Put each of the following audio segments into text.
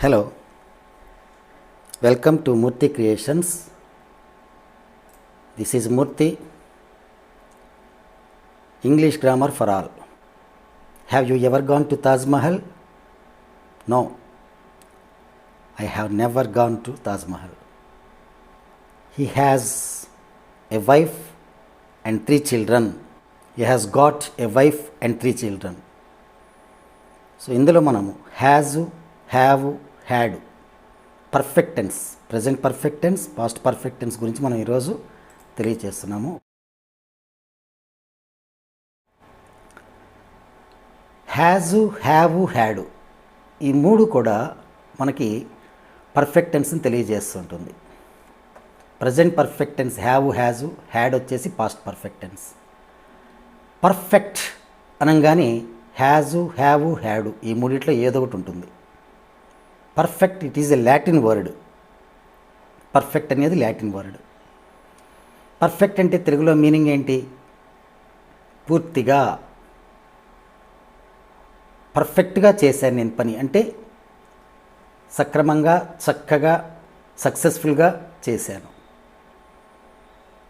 Hello, welcome to Murthy Creations. This is Murthy, English grammar for all. Have you ever gone to Taj Mahal? No, I have never gone to Taj Mahal. He has a wife and 3 children. He has got a wife and 3 children. So ఇందులో మనము has, have, had, perfect tense, present perfect tense, past perfect tense గురించి మనం ఈరోజు తెలియజేస్తున్నాము. హ్యాజు, have, had ఈ మూడు కూడా మనకి పర్ఫెక్ట్ టెన్స్ని తెలియజేస్తుంటుంది. Present perfect tense have, has, had వచ్చేసి పాస్ట్ పర్ఫెక్ట్ టెన్స్. పర్ఫెక్ట్ అనగానే హ్యాజు, హ్యావ్, హ్యాడు ఈ మూడిట్లో ఏదో ఒకటి ఉంటుంది. Perfect it is a Latin word. Perfect అనేది లాటిన్ వర్డ్. పర్ఫెక్ట్ అంటే తెలుగులో మీనింగ్ ఏంటి? పూర్తిగా, పర్ఫెక్ట్గా చేశాను నేను పని అంటే సక్రమంగా, చక్కగా, సక్సెస్ఫుల్గా చేశాను.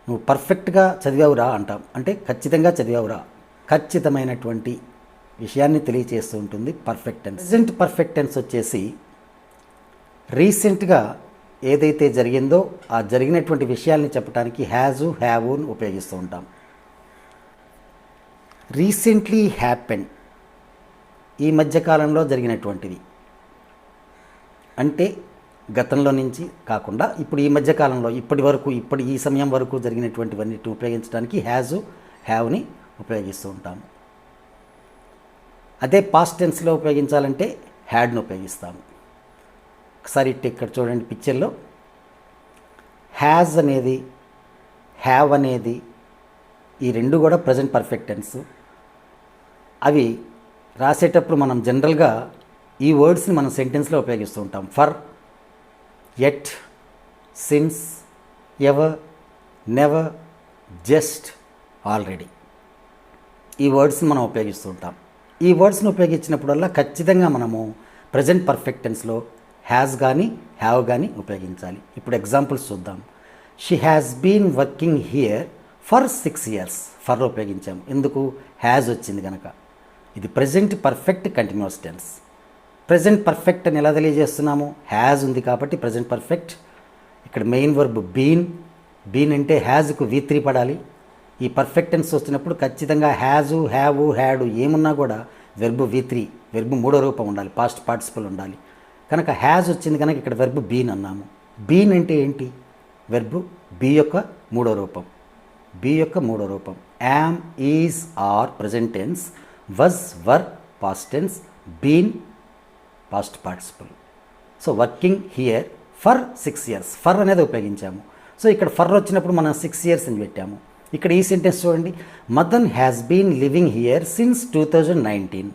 నువ్వు పర్ఫెక్ట్గా చదివావురా అంటాం, అంటే ఖచ్చితంగా చదివావురా, ఖచ్చితమైనటువంటి విషయాన్ని తెలియచేస్తూ ఉంటుంది perfect tense. Present perfect tense వచ్చేసి రీసెంట్గా ఏదైతే జరిగిందో ఆ జరిగినటువంటి విషయాల్ని చెప్పడానికి హ్యాజు, హ్యావును ఉపయోగిస్తూ ఉంటాం. రీసెంట్లీ హ్యాపెన్, ఈ మధ్యకాలంలో జరిగినటువంటిది అంటే గతంలో నుంచి కాకుండా ఇప్పుడు ఈ మధ్యకాలంలో, ఇప్పటి వరకు, ఈ సమయం వరకు జరిగినటువంటివన్నిటిని ఉపయోగించడానికి హ్యాజు, హ్యావ్ని ఉపయోగిస్తూ ఉంటాము. అదే పాస్ట్ టెన్స్లో ఉపయోగించాలంటే హ్యాడ్ను ఉపయోగిస్తాము. ఒకసారి ఇక్కడ చూడండి పిక్చర్లో, హ్యాజ్ అనేది, హ్యావ్ అనేది ఈ రెండు కూడా ప్రజెంట్ పర్ఫెక్ట్ టెన్స్. అవి రాసేటప్పుడు మనం జనరల్గా ఈ వర్డ్స్ని మనం సెంటెన్స్లో ఉపయోగిస్తూ ఉంటాం. For, at, since, ever, never, just, already ఈ వర్డ్స్ని మనం ఉపయోగిస్తూ ఉంటాం. ఈ వర్డ్స్ని ఉపయోగించినప్పుడల్లా ఖచ్చితంగా మనము ప్రజెంట్ పర్ఫెక్ట్ టెన్స్లో హ్యాజ్ కానీ హ్యావ్ కానీ ఉపయోగించాలి. ఇప్పుడు ఎగ్జాంపుల్స్ చూద్దాం. She has been working here for 6 years. For ఉపయోగించాము, ఎందుకు? హ్యాజ్ వచ్చింది కనుక. ఇది present perfect continuous tense. Present perfect అని ఎలా తెలియజేస్తున్నాము? హ్యాజ్ ఉంది కాబట్టి ప్రజెంట్ పర్ఫెక్ట్. ఇక్కడ మెయిన్ వర్బ్ బీన్. బీన్ అంటే హ్యాజ్కు V3 పడాలి. ఈ పర్ఫెక్ట్ టెన్స్ వచ్చినప్పుడు ఖచ్చితంగా హ్యాజు, హ్యావ్, హ్యాడ్ ఏమున్నా కూడా వెర్బ్ V3, వెర్బ్ మూడో రూపం ఉండాలి, పాస్ట్ పార్టిసిపల్ ఉండాలి. కనుక హ్యాజ్ వచ్చింది కనుక ఇక్కడ వెర్బ్ బీన్ అన్నాము. బీన్ అంటే ఏంటి? వెర్బ్ బీ యొక్క మూడో రూపం. బీ యొక్క మూడో రూపం. Am, is, are present tense, was, were past tense, been past participle. So working here for 6 years, for అనేది ఉపయోగించాము. సో ఇక్కడ ఫర్ వచ్చినప్పుడు మనం 6 years అని పెట్టాము. ఇక్కడ ఈ సెంటెన్స్ చూడండి, Madan has been living here since 2019.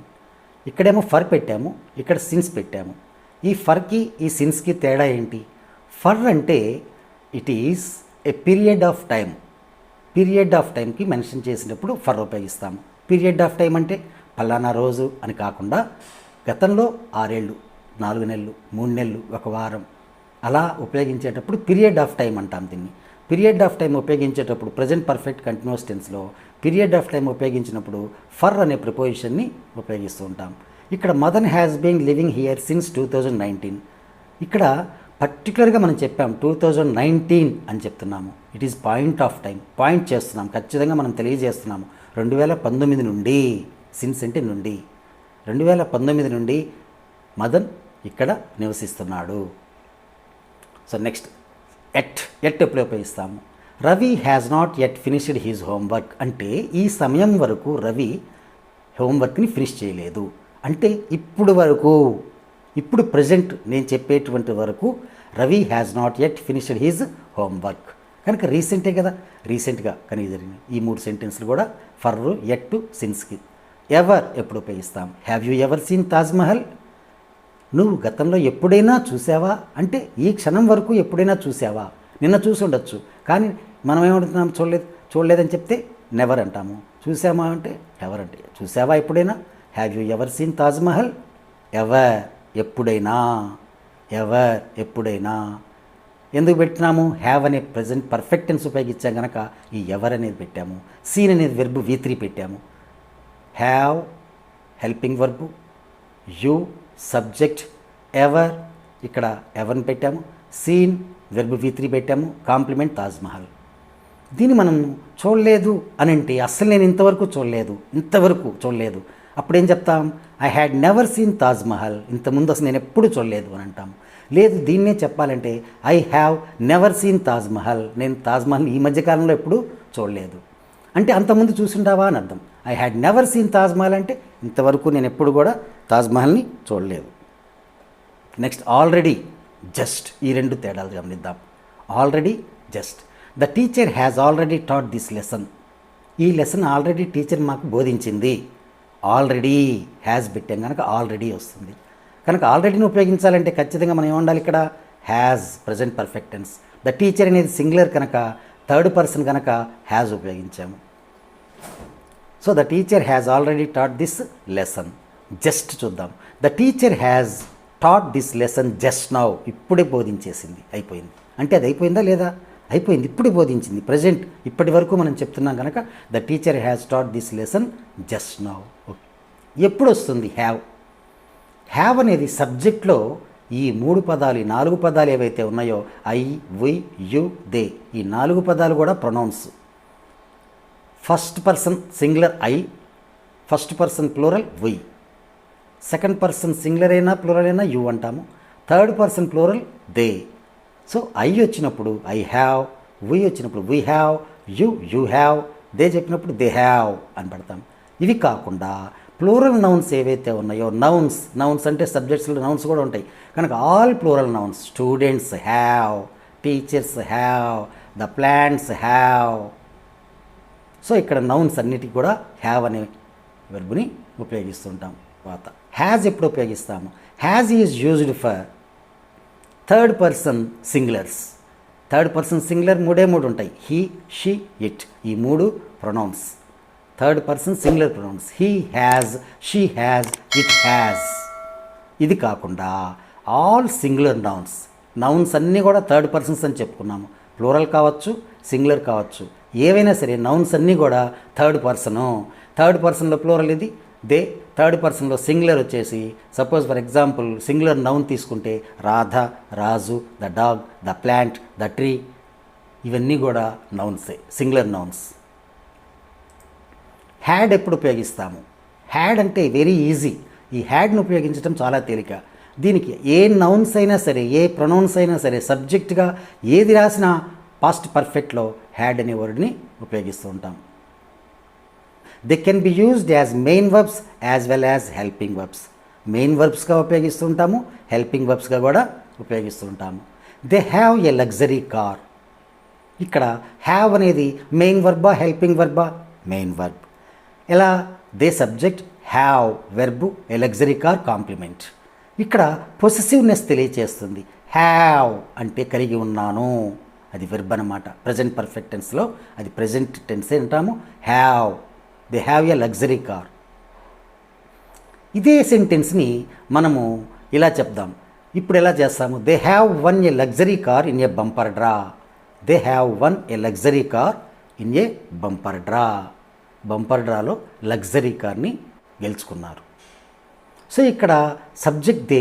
ఇక్కడేమో ఫర్ పెట్టాము, ఇక్కడ సిన్స్ పెట్టాము. ఈ ఫర్కి ఈ సిన్స్కి తేడా ఏంటి? ఫర్ అంటే it is a period of time. Period of టైంకి మెన్షన్ చేసినప్పుడు ఫర్ ఉపయోగిస్తాము. పీరియడ్ ఆఫ్ టైం అంటే పలానా రోజు అని కాకుండా గతంలో 6 ఏళ్ళు, 4 నెలలు, 3 నెలలు, 1 వారం అలా ఉపయోగించేటప్పుడు పీరియడ్ ఆఫ్ టైం అంటాం దీన్ని. పీరియడ్ ఆఫ్ టైం ఉపయోగించేటప్పుడు ప్రజెంట్ పర్ఫెక్ట్ కంటిన్యూస్ టెన్స్లో పీరియడ్ ఆఫ్ టైం ఉపయోగించినప్పుడు ఫర్ అనే ప్రిపోజిషన్ని ఉపయోగిస్తూ ఉంటాం. ఇక్కడ Madan has been living here since 2019. ఇక్కడ పర్టికులర్గా మనం చెప్పాం 2019 అని చెప్తున్నాము. It is point of time, point చేస్తున్నాం, ఖచ్చితంగా మనం తెలియజేస్తున్నాము 2019 నుండి. సిన్స్ అంటే నుండి, 2019 నుండి మదన్ ఇక్కడ నివసిస్తున్నాడు. సో నెక్స్ట్ ఎట్ ఎప్పుడు ఉపయోగిస్తాము? Ravi has not at finished his homework అంటే ఈ సమయం వరకు రవి హోంవర్క్ని ఫినిష్ చేయలేదు. అంటే ఇప్పుడు వరకు, ఇప్పుడు ప్రజెంట్ నేను చెప్పేటువంటి వరకు Ravi has not at finished his homework. కనుక రీసెంటే కదా, రీసెంట్గా కానీ జరిగినాయి. ఈ 3 సెంటెన్స్లు కూడా ఫర్, ఎట్, సిన్స్కి. ఎవర్ ఎప్పుడు ఉపయోగిస్తాం? Have you ever seen Taj Mahal? నువ్వు గతంలో ఎప్పుడైనా చూసావా అంటే ఈ క్షణం వరకు ఎప్పుడైనా చూసావా? నిన్న చూసి ఉండొచ్చు, కానీ మనం ఏమంటున్నాం? చూడలేదని చెప్తే నెవర్ అంటాము. చూసామా అంటే ఎవర్ అంటే చూసావా ఎప్పుడైనా? Have you ever seen Taj Mahal? Ever ఎప్పుడైనా. ఎవర్ ఎప్పుడైనా. ఎందుకు పెట్టినాము? హ్యావ్ అనే ప్రజెంట్ పర్ఫెక్ట్ టెన్స్ ఉపయోగించాం కనుక ఈ ఎవర్ అనేది పెట్టాము. సీన్ అనేది వెర్బ్ V3 పెట్టాము. Have helping verb, you subject, ever ఇక్కడ ఎవర్ని పెట్టాము, సీన్ వెర్బ్ V3 పెట్టాము, కాంప్లిమెంట్ తాజ్మహల్. దీన్ని మనం చూడలేదు అని అంటే అస్సలు నేను ఇంతవరకు చూడలేదు. అప్పుడేం చెప్తాం? I had never seen Taj Mahal. ఇంతకుముందు అసలు నేను ఎప్పుడు చూడలేదు అని అంటాము. లేదు, దీన్నే చెప్పాలంటే I have never seen Taj Mahal. నేను తాజ్మహల్ని ఈ మధ్యకాలంలో ఎప్పుడు చూడలేదు. అంటే అంతకుముందు చూసుంటావా అని అర్థం. I had never seen Taj Mahal అంటే ఇంతవరకు నేను ఎప్పుడు కూడా తాజ్మహల్ని చూడలేదు. Next already, just. ఈ రెండు తేడాలు గమనిద్దాం. Already, just. The teacher has already taught this lesson. ఈ లెసన్ ఆల్రెడీ టీచర్ మాకు బోధించింది. ఆల్రెడీ హ్యాజ్ పెట్టాం కనుక ఆల్రెడీ వస్తుంది. కనుక ఆల్రెడీని ఉపయోగించాలంటే ఖచ్చితంగా మనం ఏముండాలి ఇక్కడ? Has present perfect tense. The teacher అనేది సింగులర్ కనుక థర్డ్ పర్సన్ కనుక హ్యాజ్ ఉపయోగించాము. So the teacher has already taught this lesson. Just చూద్దాం. The teacher has taught this lesson just now. ఇప్పుడే బోధించేసింది, అయిపోయింది. అంటే అది అయిపోయిందా లేదా? అయిపోయింది, ఇప్పుడే బోధించింది. ప్రజెంట్ ఇప్పటి వరకు మనం చెప్తున్నాం కనుక the teacher has taught this lesson just now. Okay. ఎప్పుడు వస్తుంది? హ్యావ్. హ్యావ్ అనేది సబ్జెక్ట్లో ఈ 3 పదాలు, ఈ 4 పదాలు ఏవైతే ఉన్నాయో ఐ, వి, యు, దే, ఈ 4 పదాలు కూడా pronouns. First person singular I, first person plural we, second person singular అయినా ప్లూరల్ అయినా యు అంటాము, third person plural they. So I వచ్చినప్పుడు ఐ హ్యావ్, వి వచ్చినప్పుడు we have, you have, they చెప్పినప్పుడు they have అని పెడతాం. ఇవి కాకుండా ప్లూరల్ నౌన్స్ ఏవైతే ఉన్నాయో, నౌన్స్ అంటే సబ్జెక్ట్స్లో నౌన్స్ కూడా ఉంటాయి కనుక all plural nouns. Students have, teachers have, the plants have. So ఇక్కడ నౌన్స్ అన్నిటికీ కూడా హ్యావ్ అనే వెర్బుని ఉపయోగిస్తుంటాం. తర్వాత హ్యాజ్ ఎప్పుడు ఉపయోగిస్తాము? Has is used for third person singulars. Third person singular 3 ఉంటాయి. He, she, it. ఈ 3 pronouns. Third person singular pronouns. He has, she has, it has. ఇది కాకుండా ఆల్ సింగులర్ నౌన్స్ అన్నీ కూడా థర్డ్ పర్సన్స్ అని చెప్పుకున్నాము. ప్లూరల్ కావచ్చు, సింగులర్ కావచ్చు, ఏవైనా సరే నౌన్స్ అన్నీ కూడా థర్డ్ పర్సను. థర్డ్ పర్సన్లో ప్లూరల్ ఇది దే, థర్డ్ పర్సన్లో సింగులర్ వచ్చేసి suppose for example singular noun తీసుకుంటే Radha, Raju, the dog, the plant, the tree, ఇవన్నీ కూడా నౌన్సే, సింగులర్ నౌన్స్. హ్యాడ్ ఎప్పుడు ఉపయోగిస్తాము? హ్యాడ్ అంటే వెరీ ఈజీ. ఈ హ్యాడ్ను ఉపయోగించడం చాలా తేలిక. దీనికి ఏ నౌన్స్ అయినా సరే, ఏ ప్రొనౌన్స్ అయినా సరే, సబ్జెక్ట్గా ఏది రాసినా పాస్ట్ పర్ఫెక్ట్లో హ్యాడ్ అనే వర్డ్ని ఉపయోగిస్తూ ఉంటాం. They can be used as main verbs as well as helping verbs. Main వర్బ్స్గా ఉపయోగిస్తూ ఉంటాము, హెల్పింగ్ వర్బ్స్గా కూడా ఉపయోగిస్తూ ఉంటాము. They have a luxury car. ఇక్కడ హ్యావ్ అనేది మెయిన్ వర్బా, హెల్పింగ్ వర్బా? Main verb. ఎలా? They subject, have verb, a luxury car complement. ఇక్కడ పొసెసివ్నెస్ తెలియచేస్తుంది. హ్యావ్ అంటే కలిగి ఉన్నాను, అది వెర్బ్ అన్నమాట. ప్రజెంట్ పర్ఫెక్ట్ టెన్స్లో అది ప్రజెంట్ టెన్సే అంటాము. Have, they have a luxury car. ఇదే సెంటెన్స్ని మనము ఇలా చెప్దాం. ఇప్పుడు ఎలా చేస్తాము? They have won a luxury car in a bumper draw. They have won a luxury car in a bumper draw. Bumper డ్రాలో లగ్జరీ కార్ని గెలుచుకున్నారు. సో ఇక్కడ సబ్జెక్ట్ దే,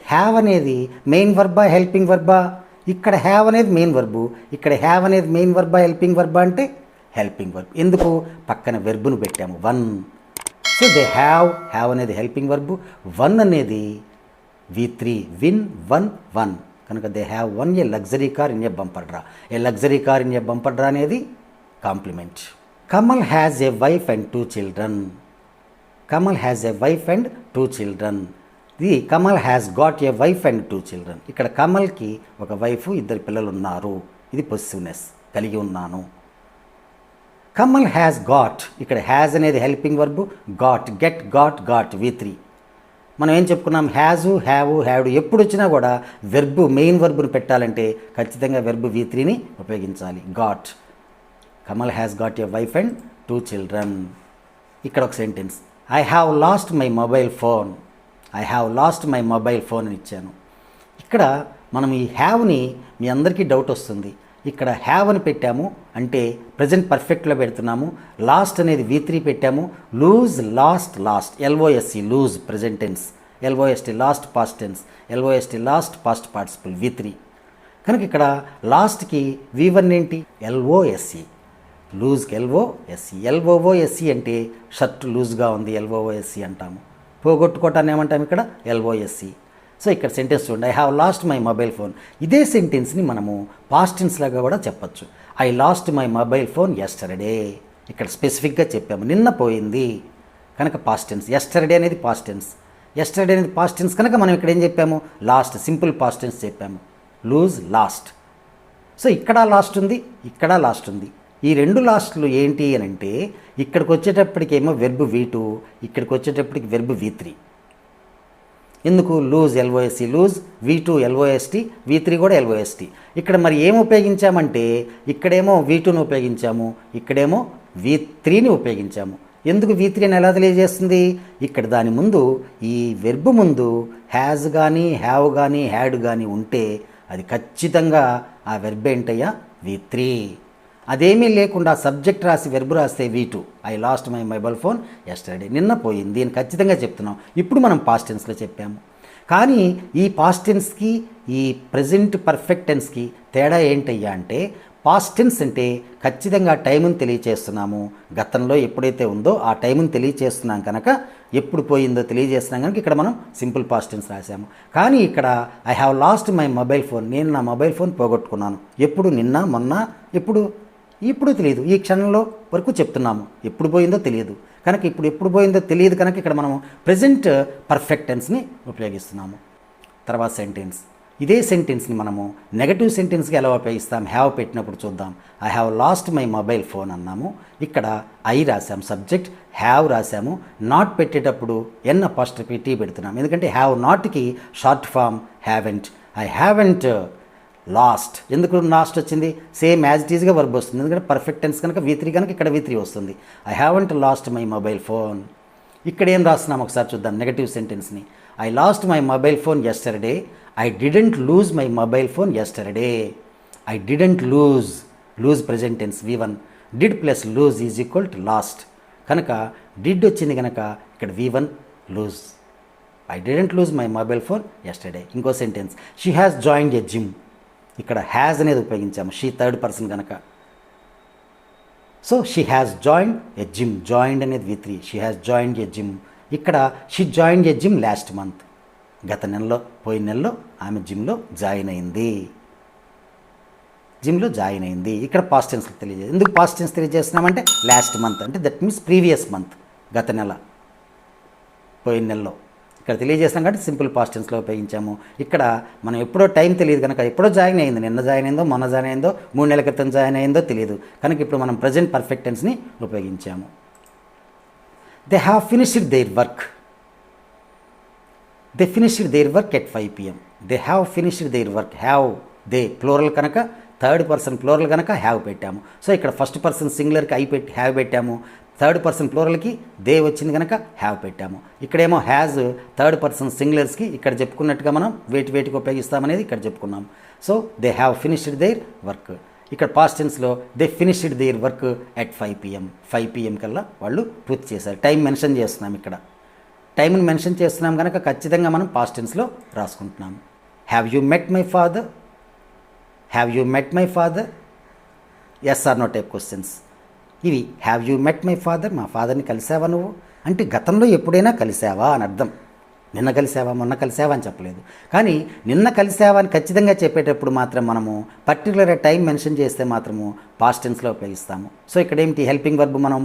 హ్యావ్ అనేది మెయిన్ వర్బా, హెల్పింగ్ వర్బా? ఇక్కడ హ్యావ్ అనేది మెయిన్ వర్బు, ఇక్కడ హ్యావ్ అనేది మెయిన్ వర్బా, హెల్పింగ్ వర్బా అంటే హెల్పింగ్ వర్బ్. ఎందుకు? పక్కన వెర్బును పెట్టాము, వన్. సో దే హ్యావ్ అనేది హెల్పింగ్ వర్బు, వన్ అనేది V3, విన్, వన్. కనుక they have won a luxury car in a bumper draw. A luxury car in a bumper draw అనేది complement. Kamal has a wife and 2 children. Kamal has a wife and 2 children. ఇది Kamal has got a wife and 2 children. ఇక్కడ కమల్కి ఒక wife, 2 పిల్లలు ఉన్నారు. ఇది possessiveness, కలిగి ఉన్నాను. కమల్ హ్యాజ్ గాట్, ఇక్కడ హ్యాజ్ అనేది helping verb, got, get, got V3. మనం ఏం చెప్పుకున్నాం? హ్యాజు, హ్యావ్, హ్యాడ్ ఎప్పుడు వచ్చినా కూడా వెర్బు, మెయిన్ వర్బును పెట్టాలంటే ఖచ్చితంగా వెర్బు V3ని ఉపయోగించాలి. Got, Kamal has got a wife and 2 children. ఇక్కడ ఒక sentence, I have lost my mobile phone. I have lost my mobile phone అని ఇచ్చాను. ఇక్కడ మనం ఈ హ్యావ్ని మీ అందరికీ డౌట్ వస్తుంది. ఇక్కడ హ్యావ్ అని పెట్టాము అంటే ప్రజెంట్ పర్ఫెక్ట్లో పెడుతున్నాము. లాస్ట్ అనేది V3 పెట్టాము. Lose lost LOSE lose present tense, LOST lost past tense, LOST lost past participle V3. కనుక ఇక్కడ లాస్ట్కి V1 ఏంటి? LOSE లూజ్కి LOSE అంటే షర్ట్ లూజ్గా ఉంది LOSE అంటాము. పోగొట్టుకోవటాన్ని ఏమంటాము ఇక్కడ? LOSE. సో ఇక్కడ సెంటెన్స్ చూడండి, I have lost my mobile phone. ఇదే సెంటెన్స్ని మనము పాస్ట్ టెన్స్ లాగా కూడా చెప్పచ్చు. I lost my mobile phone yesterday. ఇక్కడ స్పెసిఫిక్గా చెప్పాము, నిన్న పోయింది కనుక పాస్ట్ టెన్స్. యెస్టర్డే అనేది పాస్ట్ టెన్స్, యెస్టర్డే అనేది పాస్ట్ టెన్స్ కనుక మనం ఇక్కడ ఏం చెప్పాము? లాస్ట్, సింపుల్ పాస్ట్ టెన్స్ చెప్పాము. Lose lost. సో ఇక్కడ లాస్ట్ ఉంది, ఇక్కడ లాస్ట్ ఉంది. ఈ రెండు లాస్ట్లు ఏంటి అని అంటే ఇక్కడికి వచ్చేటప్పటికేమో వెర్బ్ V2, ఇక్కడికి వచ్చేటప్పటికి వెర్బ్ V3. ఎందుకు? Loose LOSE loose, V2 LOST, V3 కూడా LOST. ఇక్కడ మరి ఏం ఉపయోగించామంటే ఇక్కడేమో V2ని ఉపయోగించాము, ఇక్కడేమో V3ని ఉపయోగించాము. ఎందుకు V3 అని ఎలా తెలియజేస్తుంది? ఇక్కడ దాని ముందు ఈ వెర్బ్ ముందు హ్యాజ్ కానీ హ్యావ్ కానీ హ్యాడ్ కానీ ఉంటే అది ఖచ్చితంగా ఆ వెర్బ్ ఏంటయ్యా? V3. అదేమీ లేకుండా సబ్జెక్ట్ రాసి వెర్బ్ రాస్తే V2. I lost my mobile phone yesterday, నిన్న పోయింది అని ఖచ్చితంగా చెప్తున్నాం. ఇప్పుడు మనం పాస్ట్ టెన్స్లో చెప్పాము. కానీ ఈ పాస్ట్ టెన్స్కి ఈ ప్రజెంట్ పర్ఫెక్ట్ టెన్స్కి తేడా ఏంటయ్యా అంటే పాస్ట్ టెన్స్ అంటే ఖచ్చితంగా టైముని తెలియచేస్తున్నాము. గతంలో ఎప్పుడైతే ఉందో ఆ టైముని తెలియచేస్తున్నాం కనుక ఎప్పుడు పోయిందో తెలియజేస్తున్నాం కనుక ఇక్కడ మనం సింపుల్ పాస్ట్ టెన్స్ రాసాము. కానీ ఇక్కడ I have lost my mobile phone, నేను నా మొబైల్ ఫోన్ పోగొట్టుకున్నాను. ఎప్పుడు? నిన్న, మొన్న, ఇప్పుడు తెలియదు. ఈ క్షణంలో వరకు చెప్తున్నాము, ఎప్పుడు పోయిందో తెలియదు కనుక ఇప్పుడు ఎప్పుడు పోయిందో తెలియదు కనుక ఇక్కడ మనము ప్రజెంట్ పర్ఫెక్ట్ టెన్స్ని ఉపయోగిస్తున్నాము. తర్వాత సెంటెన్స్. ఇదే సెంటెన్స్ని మనము నెగటివ్ సెంటెన్స్కి ఎలా ఉపయోగిస్తాం? హ్యావ్ పెట్టినప్పుడు చూద్దాం. I have lost my mobile phone అన్నాము, ఇక్కడ ఐ రాసాము, సబ్జెక్ట్ హ్యావ్ రాసాము. నాట్ పెట్టేటప్పుడు N' పెడుతున్నాం, ఎందుకంటే హ్యావ్ నాట్కి short form haven't. I haven't lost. ఎందుకు లాస్ట్ వచ్చింది? సేమ్ యాజ్ ఇట్ ఈజ్గా వర్బ్ వస్తుంది, ఎందుకంటే పర్ఫెక్ట్ టెన్స్ కనుక V3 కనుక ఇక్కడ V3 వస్తుంది. I haven't lost my mobile phone. ఇక్కడ ఏం రాస్తున్నాం ఒకసారి చూద్దాం నెగటివ్ సెంటెన్స్ని. I lost my mobile phone yesterday, I didn't lose my mobile phone yesterday. I didn't lose present tense V1. Did plus lose is equal to lost కనుక did వచ్చింది కనుక ఇక్కడ V1 lose. I didn't lose my mobile phone yesterday. ఇంకో sentence, she has joined a gym. ఇక్కడ has అనేది ఉపయోగించాము, she third person కనుక. So she has joined a gym, joined అనేది V3, she has joined a gym. ఇక్కడ she joined a gym last month, గత నెలలో, పోయిన నెలలో ఆమె జిమ్లో జాయిన్ అయింది. ఇక్కడ పాస్ట్ టెన్స్ తెలియజేది. ఎందుకు పాస్ట్ టెన్స్ తెలియజేస్తున్నామంటే లాస్ట్ మంత్ అంటే దట్ మీన్స్ ప్రీవియస్ మంత్, గత నెల, పోయిన నెలలో ఇక్కడ తెలియజేస్తాం కాబట్టి సింపుల్ పాస్ట్ టెన్స్లో ఉపయోగించాము. ఇక్కడ మనం ఎప్పుడో టైం తెలియదు కనుక ఎప్పుడో జాయిన్ అయింది, నిన్న జాయిన్ అయిందో, మొన్న జాయిన్ అయిందో, 3 నెలల క్రితం జాయిన్ అయిందో తెలియదు కనుక ఇప్పుడు మనం ప్రజెంట్ పర్ఫెక్ట్ టెన్స్ని ఉపయోగించాము. They have finished their work. They finished their work at 5 PM. They have finished their work. Have they plural కనుక థర్డ్ పర్సన్ ప్లూరల్ కనుక హ్యావ్ పెట్టాము. సో ఇక్కడ ఫస్ట్ పర్సన్ సింగులర్కి ఐ పెట్టి హ్యావ్ పెట్టాము, థర్డ్ పర్సన్ ప్లూరల్కి దే వచ్చింది కనుక హ్యావ్ పెట్టాము. ఇక్కడేమో హ్యాజ్ థర్డ్ పర్సన్ సింగులర్స్కి ఇక్కడ చెప్పుకున్నట్టుగా మనం వేటికి ఉపయోగిస్తామనేది ఇక్కడ చెప్పుకున్నాం. So they have finished their work. ఇక్కడ పాస్ట్ టెన్స్లో they finished their work at 5 PM. 5 PM కల్లా వాళ్ళు పూర్తి చేశారు. టైం మెన్షన్ చేస్తున్నాం, ఇక్కడ టైంని మెన్షన్ చేస్తున్నాం కనుక ఖచ్చితంగా మనం పాస్ట్ టెన్స్లో రాసుకుంటున్నాం. Have you met my father? Have you met my father? Yes or no type questions ఇవి. Have you met my father? మా ఫాదర్ని కలిసావా నువ్వు అంటే గతంలో ఎప్పుడైనా కలిసావా అని అర్థం. నిన్న కలిసావా, మొన్న కలిసావా అని చెప్పలేదు. కానీ నిన్న కలిసావా అని ఖచ్చితంగా చెప్పేటప్పుడు మాత్రం మనము పర్టికులర్ టైం మెన్షన్ చేస్తే మాత్రము పాస్ట్ టెన్స్లో ఉపయోగిస్తాము. సో ఇక్కడ ఏమిటి? హెల్పింగ్ వర్బ్ మనం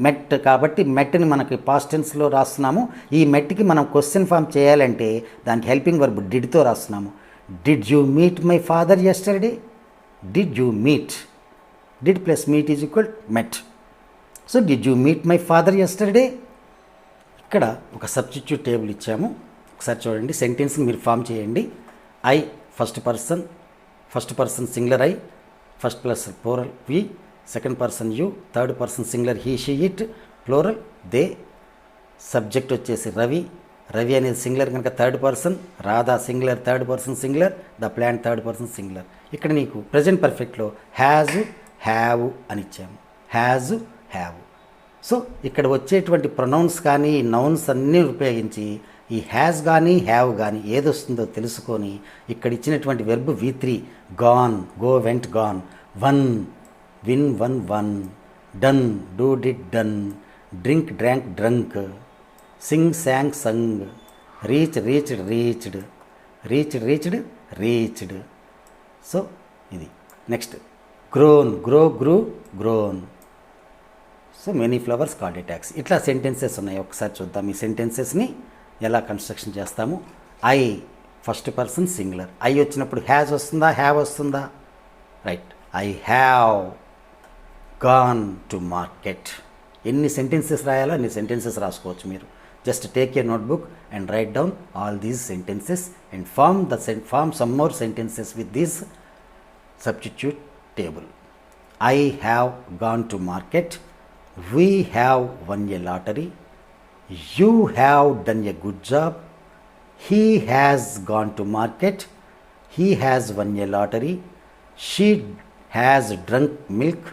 మెట్ కాబట్టి మెట్ని మనకి పాస్ట్ టెన్స్లో రాస్తున్నాము. ఈ మెట్కి మనం క్వశ్చన్ ఫామ్ చేయాలంటే దానికి హెల్పింగ్ వర్బ్ డిడ్తో రాస్తున్నాము. Did you meet my father yesterday? Did you meet, did plus meet is equal met. So did you meet my father yesterday? ఇక్కడ ఒక సబ్స్టిట్యూట్ టేబుల్ ఇచ్చాము, ఒకసారి చూడండి. సెంటెన్స్ని మీరు ఫామ్ చేయండి. I first person singular I, first plus plural we, second person you, third person singular he she it, plural they, subject వచ్చేసి రవి, రవి అనేది singular కనుక third person, Radha singular third person singular, the plant third person singular. ఇక్కడ నీకు present పర్ఫెక్ట్లో has, have అని ఇచ్చాము. Has, have. So ఇక్కడ వచ్చేటువంటి pronounce కానీ నౌన్స్ అన్నీ ఉపయోగించి ఈ హ్యాజ్ కానీ హ్యావ్ కానీ ఏది వస్తుందో తెలుసుకొని ఇక్కడ ఇచ్చినటువంటి verb V3 gone, go, went, gone, won, win, won, won, done, do, did, done, drink, drank, drunk, sing, sang, sung, reach, reached, reached, reached, reached, reached. So ఇది. Next grown, grow, grew, grown. So many flowers called a taxi. ఇట్లా sentences ఉన్నాయి. ఒకసారి చూద్దాం ఈ సెంటెన్సెస్ని ఎలా construction చేస్తాము. I first person singular. I వచ్చినప్పుడు హ్యాజ్ వస్తుందా, హ్యావ్ వస్తుందా? Right. I have gone to market. ఎన్ని సెంటెన్సెస్ రాయాలో అన్ని సెంటెన్సెస్ రాసుకోవచ్చు మీరు. Just take a notebook and write down all these sentences and form some more sentences with this substitute table. I have gone to market. We have won a lottery. You have done a good job. He has gone to market. He has won a lottery. She has drunk milk.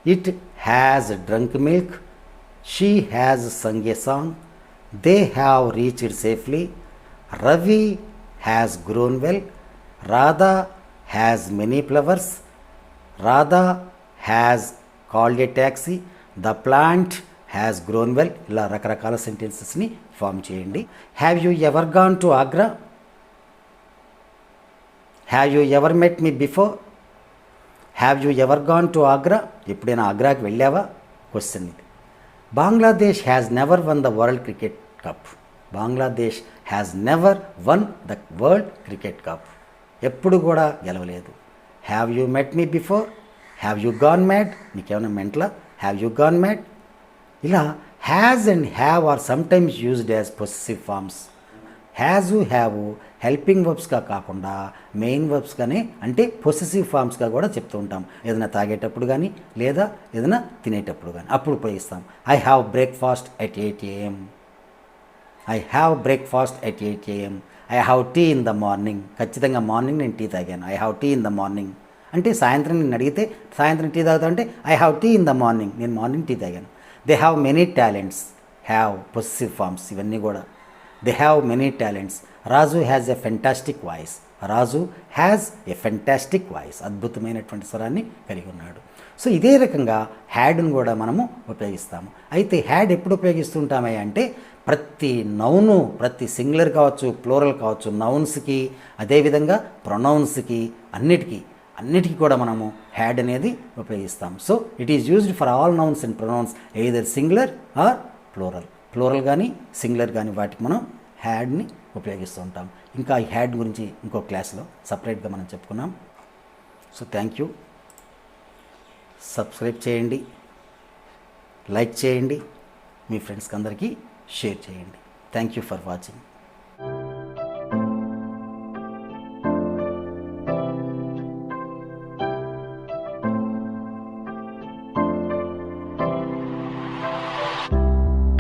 It has drunk milk. She has sung a song. They have reached safely. Ravi has grown well. Radha has many flowers. Radha has called a taxi. The plant has grown well. ఇలా రకరకాల సెంటెన్సెస్ని form చేయండి. Have you ever gone to Agra? Have you ever met me before? Have you ever gone to Agra? ఎప్పుడైనా ఆగ్రాకి వెళ్ళావా? Question ఇది. Bangladesh has never won the world cricket cup. Bangladesh has never won the world cricket cup. ఎప్పుడు కూడా గెలవలేదు. Have you met me before? Have you gone mad? నీకేమైనా మెంట్లా? Have you gone mad? ఇలా has and have are sometimes used as possessive forms. Has, have helping వర్బ్స్గా కాకుండా main వర్బ్స్గానే, అంటే possessive ఫార్మ్స్గా కూడా చెప్తూ ఉంటాం. ఏదైనా తాగేటప్పుడు కానీ లేదా ఏదైనా తినేటప్పుడు కానీ అప్పుడు ఉపయోగిస్తాం. I have breakfast at 8 AM. I have breakfast at 8 AM. I have tea in the morning. ఖచ్చితంగా మార్నింగ్ నేను టీ తాగాను. I have tea in the morning. అంటే సాయంత్రం నేను అడిగితే సాయంత్రం టీ తాగుతా అంటే I have tea in the morning. నేను మార్నింగ్ టీ తాగాను. They have many talents. Have possessive forms ఇవన్నీ కూడా. They have many talents. Raju has a fantastic voice. Raju has a fantastic voice. అద్భుతమైనటువంటి స్వరాన్ని కలిగి ఉన్నాడు. సో ఇదే రకంగా హ్యాడ్ను కూడా మనము ఉపయోగిస్తాము. అయితే హ్యాడ్ ఎప్పుడు ఉపయోగిస్తుంటామే అంటే ప్రతి నౌను, ప్రతి సింగులర్ కావచ్చు, ప్లూరల్ కావచ్చు, నౌన్స్కి అదేవిధంగా ప్రొనౌన్స్కి అన్నిటికీ కూడా మనము హ్యాడ్ అనేది ఉపయోగిస్తాం. So it is used for all nouns and pronouns either singular or plural. Plural కానీ సింగులర్ కానీ వాటికి మనం హ్యాడ్ని ఉపయోగిస్తూ ఉంటాం. ఇంకా ఈ హ్యాడ్ గురించి ఇంకో క్లాస్లో సపరేట్గా మనం చెప్పుకున్నాం. So thank you. సబ్స్క్రైబ్ చేయండి, లైక్ చేయండి, మీ ఫ్రెండ్స్కి అందరికీ షేర్ చేయండి. Thank you for watching.